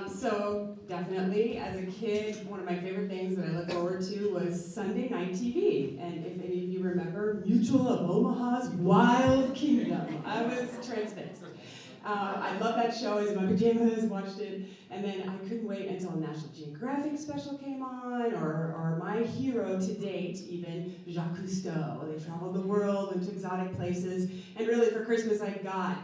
So definitely, as a kid, one of my favorite things that I looked forward to was Sunday night TV. And if any of you remember Mutual of Omaha's Wild Kingdom, I was transfixed. I love that show. I was in my pajamas, watched it, and then I couldn't wait until a National Geographic special came on, or my hero to date, even Jacques Cousteau. They traveled the world, went to exotic places, and really for Christmas I got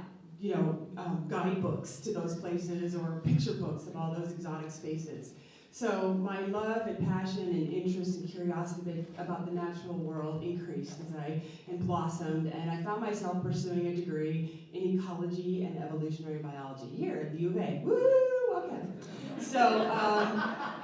guidebooks to those places or picture books of all those exotic spaces. So my love and passion and interest and curiosity about the natural world increased as I blossomed, and I found myself pursuing a degree in ecology and evolutionary biology here at the U of A. Woo! Okay. So,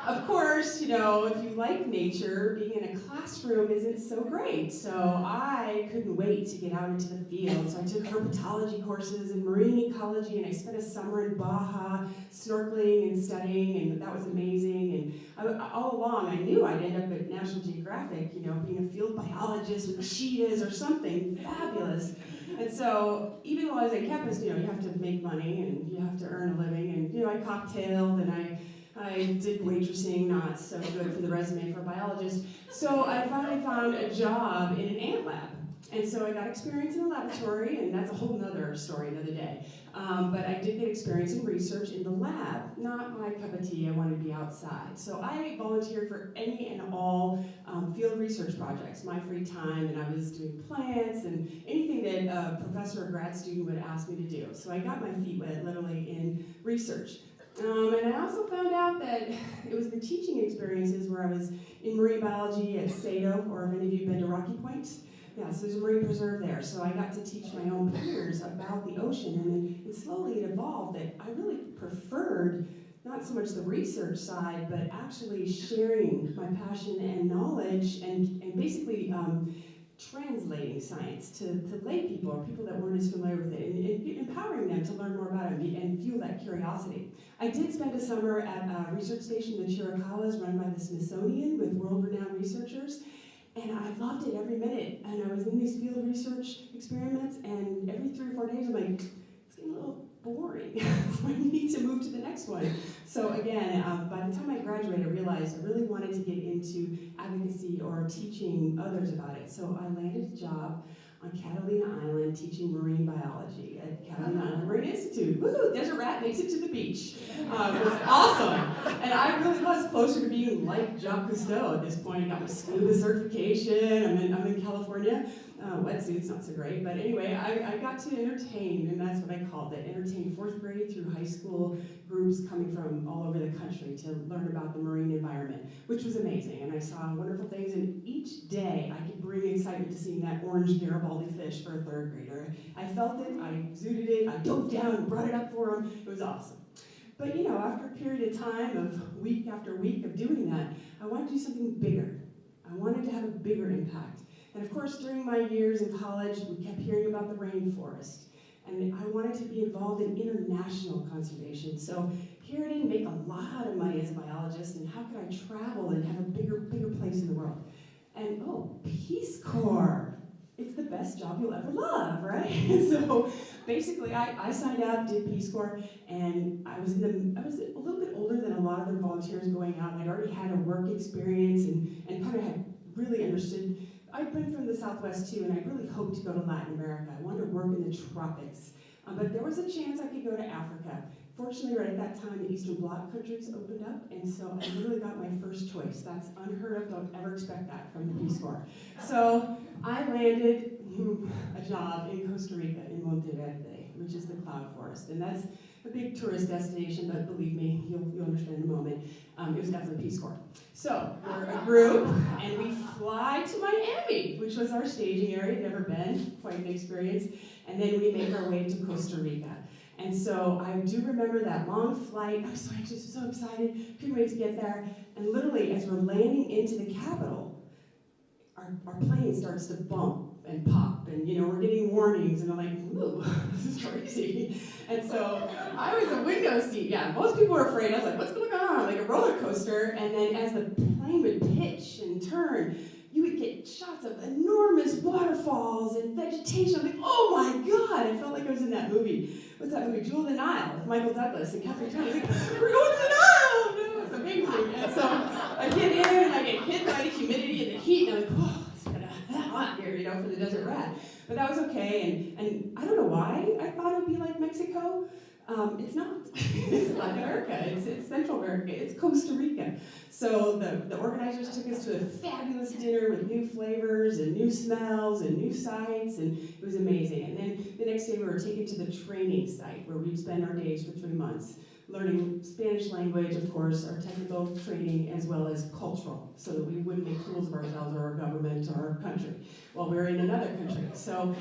of course, if you like nature, being in a classroom isn't so great. So I couldn't wait to get out into the field. So I took herpetology courses in marine ecology, and I spent a summer in Baja snorkeling and studying, and that was amazing. And all along, I knew I'd end up at National Geographic, being a field biologist with cheetahs or something fabulous. And so, even while I was on campus, you have to make money and you have to earn a living. And, I cocktailed and I did waitressing, not so good for the resume for a biologist. So I finally found a job in an ant lab. And so I got experience in the laboratory, and that's a whole nother story, another day. But I did get experience in research in the lab. Not my cup of tea, I wanted to be outside. So I volunteered for any and all field research projects, my free time, and I was doing plants and anything that a professor or grad student would ask me to do. So I got my feet wet, literally, in research. And I also found out that it was the teaching experiences where I was in marine biology at Sado, or if any of you have been to Rocky Point. Yeah, so there's a marine preserve there. So I got to teach my own peers about the ocean, and slowly it evolved that I really preferred not so much the research side, but actually sharing my passion and knowledge and basically translating science to lay people or people that weren't as familiar with it, and empowering them to learn more about it and fuel that curiosity. I did spend a summer at a research station in Chiricahuas run by the Smithsonian with world-renowned researchers, and I loved it every minute. And I was in these field research experiments, and every 3 or 4 days I'm like, it's getting a little boring. So I need to move to the next one. So again, by the time I graduated, I realized I really wanted to get into advocacy or teaching others about it. So I landed a job on Catalina Island teaching marine biology at Catalina Island Marine Institute. Woo! Desert rat makes it to the beach. It was awesome. And I really was closer to being like Jacques Cousteau at this point. I got my scuba certification. I'm in California. Wetsuit's not so great, but anyway, I got to entertain, and that's what I called it, entertain 4th grade through high school groups coming from all over the country to learn about the marine environment, which was amazing, and I saw wonderful things, and each day I could bring excitement to seeing that orange Garibaldi fish for a 3rd grader. I felt it, I exuded it, I dove down and brought it up for them. It was awesome. But after a period of time of week after week of doing that, I wanted to do something bigger. I wanted to have a bigger impact. And of course, during my years in college, we kept hearing about the rainforest. And I wanted to be involved in international conservation. So here I didn't make a lot of money as a biologist, and how could I travel and have a bigger place in the world? And Peace Corps. It's the best job you'll ever love, right? So basically, I signed up, did Peace Corps, and I was a little bit older than a lot of the volunteers going out. I'd already had a work experience and kind of had really understood. I'd been from the Southwest too, and I really hoped to go to Latin America. I wanted to work in the tropics. But there was a chance I could go to Africa. Fortunately, right at that time, the Eastern Bloc countries opened up, and so I literally got my first choice. That's unheard of. Don't ever expect that from the Peace Corps. So I landed a job in Costa Rica, in Monteverde, which is the cloud forest. And that's a big tourist destination, but believe me, you'll understand in a moment. It was definitely Peace Corps. So we're a group, and we fly to Miami, which was our staging area. Never been, quite an experience. And then we make our way to Costa Rica. And so I do remember that long flight. I was so anxious, so excited, couldn't wait to get there. And literally, as we're landing into the capital, our plane starts to bump and pop, and we're getting warnings, and I'm like, ooh, this is crazy. And so I was a window seat. Yeah, most people were afraid. I was like, what's going on? Like a roller coaster. And then as the plane would pitch and turn, you you would get shots of enormous waterfalls and vegetation. I'm like, oh my God, I felt like I was in that movie. What's that movie? Jewel of the Nile with Michael Douglas and Catherine Turner. Like, we're going to the Nile! No, it's amazing. And so I get in and I get hit by the humidity and the heat, and I'm like, oh, it's kind of hot here, you know, for the desert rat. But that was okay, and I don't know why I thought it would be like Mexico. It's not. It's Latin America. It's Central America. It's Costa Rica. So the organizers took us to a fabulous dinner with new flavors and new smells and new sights, and it was amazing. And then the next day we were taken to the training site where we'd spend our days for 3 months, learning Spanish language, of course, our technical training, as well as cultural, so that we wouldn't make fools of ourselves or our government or our country while we were in another country. So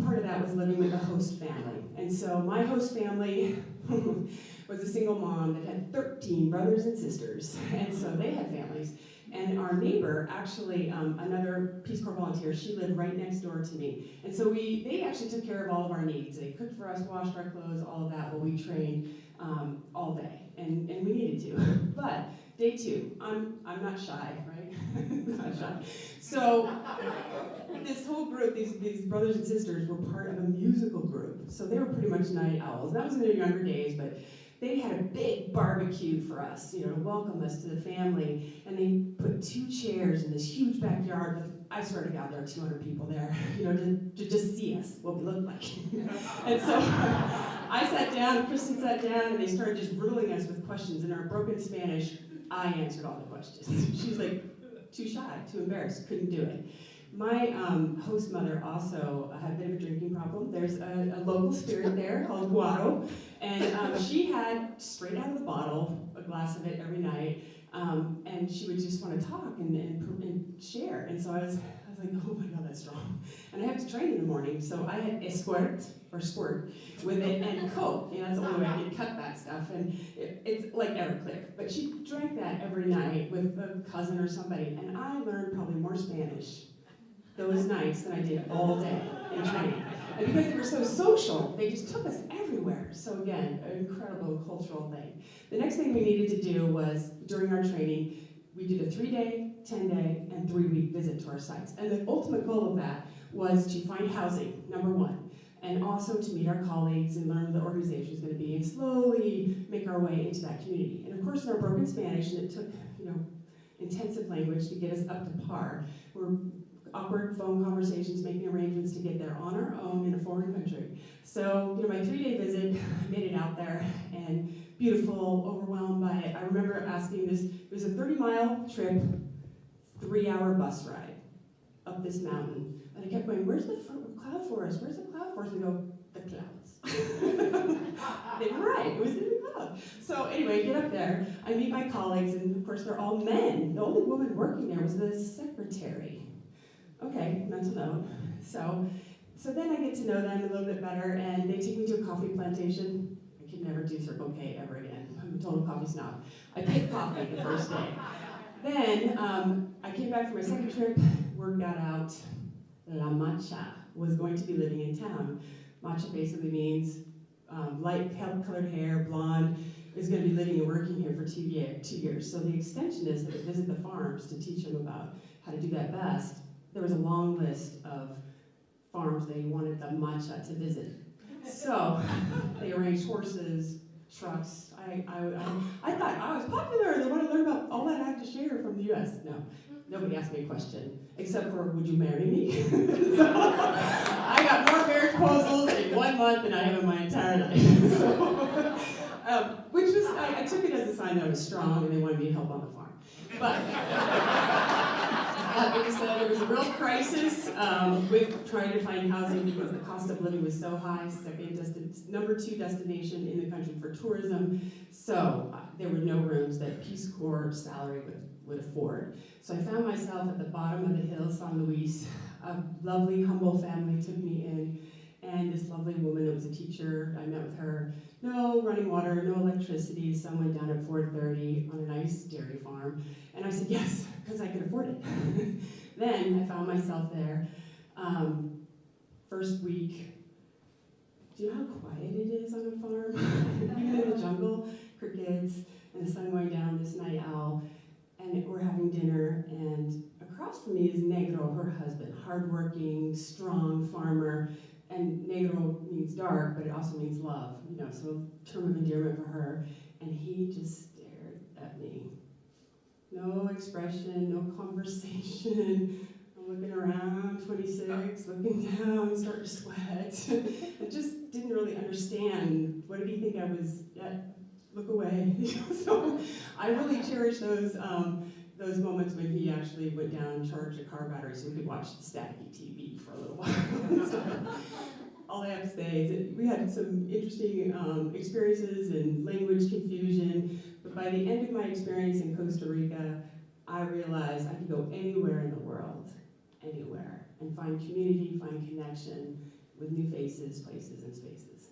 part of that was living with a host family. And so my host family was a single mom that had 13 brothers and sisters. And so they had families. And our neighbor, actually, another Peace Corps volunteer, she lived right next door to me. And so they actually took care of all of our needs. They cooked for us, washed our clothes, all of that, while we trained all day. And we needed to. But day 2, I'm not shy, right? I'm not shy. So this whole group, these brothers and sisters, were part of a musical group. So they were pretty much night owls. That was in their younger days, but they had a big barbecue for us, you know, to welcome us to the family. And they put 2 chairs in this huge backyard with, I swear to God, there are 200 people there, you know, to just see us, what we look like. And so I sat down, Kristen sat down, and they started just riddling us with questions. In our broken Spanish, I answered all the questions. She was like, too shy, too embarrassed, couldn't do it. My host mother also had a bit of a drinking problem. There's a local spirit there called Guaro, and she had, straight out of the bottle, a glass of it every night, and she would just want to talk and share. And so I was like, oh my God, that's strong. And I have to train in the morning, so I had esquirt, or squirt, with it, and Coke. You know, that's the only way I could cut that stuff. And it's like Everclear. But she drank that every night with a cousin or somebody, and I learned probably more Spanish those nights than I did all day in training. And because they were so social, they just took us everywhere. So again, an incredible cultural thing. The next thing we needed to do was, during our training, we did a 3-day, 10-day, and 3-week visit to our sites. And the ultimate goal of that was to find housing, number 1, and also to meet our colleagues and learn what the organization is going to be, and slowly make our way into that community. And of course, in our broken Spanish, and it took, you know, intensive language to get us up to par, we're awkward phone conversations, making arrangements to get there on our own in a foreign country. So, you know, my 3-day visit, I made it out there, and beautiful, overwhelmed by it. I remember asking this, it was a 30-mile trip, 3-hour bus ride up this mountain. And I kept going, where's the cloud forest? Where's the cloud forest? And they go, the clouds. They were right, it was in the clouds. So anyway, get up there, I meet my colleagues, and of course they're all men. The only woman working there was the secretary. Okay, mental note. So then I get to know them a little bit better, and they take me to a coffee plantation. I could never do Circle K ever again. I'm a total coffee snob. I picked coffee the first day. Then I came back for my second trip, word got out, La Macha was going to be living in town. Macha basically means light colored hair, blonde, is going to be living and working here for 2 years. So the extensionists that would visit the farms to teach them about how to do that best, there was a long list of farms they wanted the matcha to visit. So they arranged horses, trucks. I thought I was popular. They want to learn about all that I have to share from the US. No, nobody asked me a question, except for, would you marry me? So I got more marriage proposals in 1 month than I have in my entire life. So, which was, I took it as a sign that I was strong and they wanted me to help on the farm. But there was a real crisis with trying to find housing because the cost of living was so high, number 2 destination in the country for tourism. So there were no rooms that Peace Corps salary would afford. So I found myself at the bottom of the hill, San Luis. A lovely, humble family took me in, and this lovely woman that was a teacher, I met with her. No running water, no electricity. Sun went down at 4:30 on a nice dairy farm. And I said yes, because I could afford it. Then I found myself there. First week, do you know how quiet it is on a farm? Even in the jungle, crickets, and the sun going down, this night owl. And we're having dinner, and across across from me is Negro, her husband, hardworking, strong farmer. And Negro means dark, but it also means love, so term of endearment for her. And he just stared at me. No expression, no conversation. I'm looking around, 26, looking down, starting to sweat. I just didn't really understand. What did he think I was? Look away. So I really cherish those moments when he actually went down and charged a car battery so we could watch staticky TV for a little while. So, all I have to say is that we had some interesting experiences and language confusion, but by the end of my experience in Costa Rica, I realized I could go anywhere in the world, anywhere, and find community, find connection with new faces, places, and spaces.